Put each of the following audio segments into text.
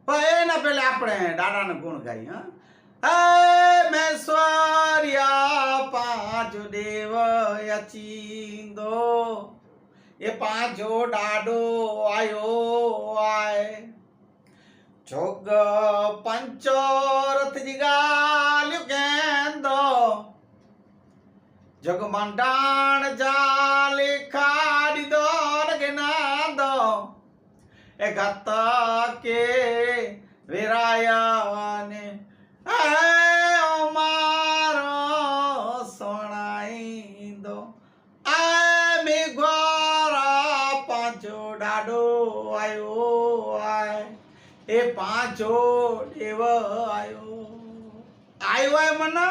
પણ એના પહેલે આપણે દાદાને ગુણ ગાઈ. હે મેશ્વર્યા પાંચો દેવ અચિંદો એ પાંચો દાડો આયો આય જોગ પંચોરથ જીગાલ્યું કેંદો જગ મંડાણ જાલે ખાડી દો નગનાદો એ ગત કે વિરાયને મારો સોણાઈ દો આ મેઘવારા પાંચો દાડો આયો આય એ પાંચો દેવ આયો આય મને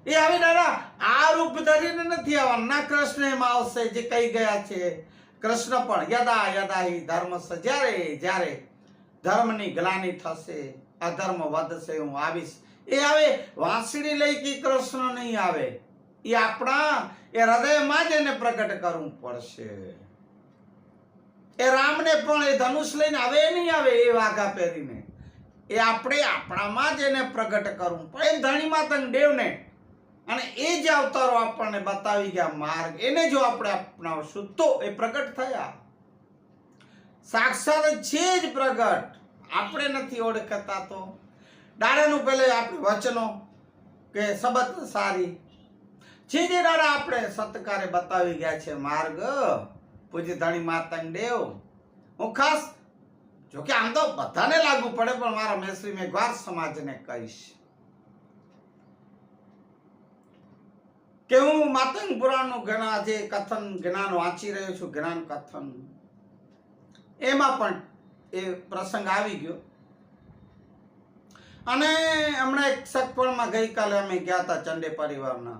એ હવે દાદા આ રૂપ ધરીને નથી આવવાનું ના. કૃષ્ણ એમાં આવશે જે કહી ગયા છે. કૃષ્ણ પણ યદા યદા હિ ધર્મસ્ય જ્યારે જ્યારે ધર્મની ગ્લાનિ થશે અધર્મ વધશે હું આવીશ. એ આવે વાંસળી લઈ કે કૃષ્ણ નહીં આવે. એ આપણા એ હૃદયમાં જ એને પ્રગટ કરવું પડશે. એ રામને પણ એ ધનુષ લઈને આવે નહીં આવે એ વાઘા પહેરીને. એ આપણે આપણામાં જ એને પ્રગટ કરવું પડે. એ ધણી માતંગ દેવને અને એ જ અવતારો આપણને બતાવી ગયા માર્ગ એને જો આપણે અપનાવશું તો એ પ્રગટ થયા. સાક્ષાત છે જ પ્રગટ. આપણે નથી ઓળખતા તો દાડાનું પહેલે આપણે વચનો કે સબત સારી છે જે દાડા આપણે સત્કારે બતાવી ગયા છે માર્ગ પૂજ્ય ધણી માતંગ દેવ. હું ખાસ જોકે આમ તો બધાને લાગુ પડે પણ મારા મેશ્રી મેઘવાર સમાજને કહીશ કે હું માતંગ પુરાણનું જ્ઞાન જે કથન જ્ઞાન વાંચી રહ્યો છું. જ્ઞાન કથન એમાં પણ એ પ્રસંગ આવી ગયો. અને હમણાં એક સત્પણમાં ગઈકાલે અમે ગયા હતા ચંડે પરિવારના.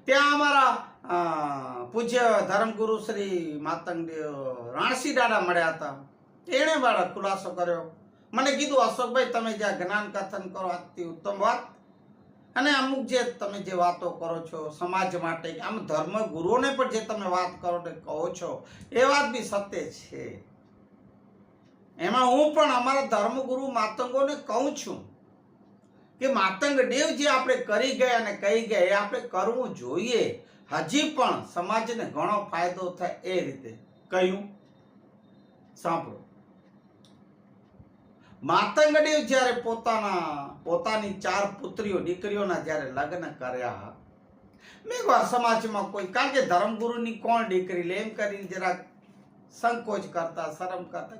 ત્યાં અમારા પૂજ્ય ધર્મગુરુ શ્રી માતંગદેવ રાણસી દાદા મળ્યા હતા. એણે મારા ખુલાસો કર્યો. મને કીધું અશોકભાઈ તમે જ્યાં જ્ઞાન કથન કરો અતિ ઉત્તમ વાત અને અમુક જે તમે જે વાતો કરો છો સમાજ માટે આમ ધર્મ ગુરુઓને પણ જે તમે વાત કરો કહો છો એ વાત બી સત્ય છે. એમાં હું પણ અમારા ધર્મગુરુ માતંગોને કહું છું કે માતંગ દેવ જે આપણે કરી ગયા અને કહી ગયા એ આપણે કરવું જોઈએ. હજી પણ સમાજને ઘણો ફાયદો થાય એ રીતે કહ્યું. સાંભળો. માતંગ દેવ જ્યારે પોતાની 4 પુત્રીઓ દીકરીઓના જ્યારે લગ્ન કર્યા મેઘવાર સમાજમાં કોઈ કારણ કે ધર્મગુરુની કોણ દીકરી લે એમ કરીને જરાક સંકોચ કરતા શરમ કરતા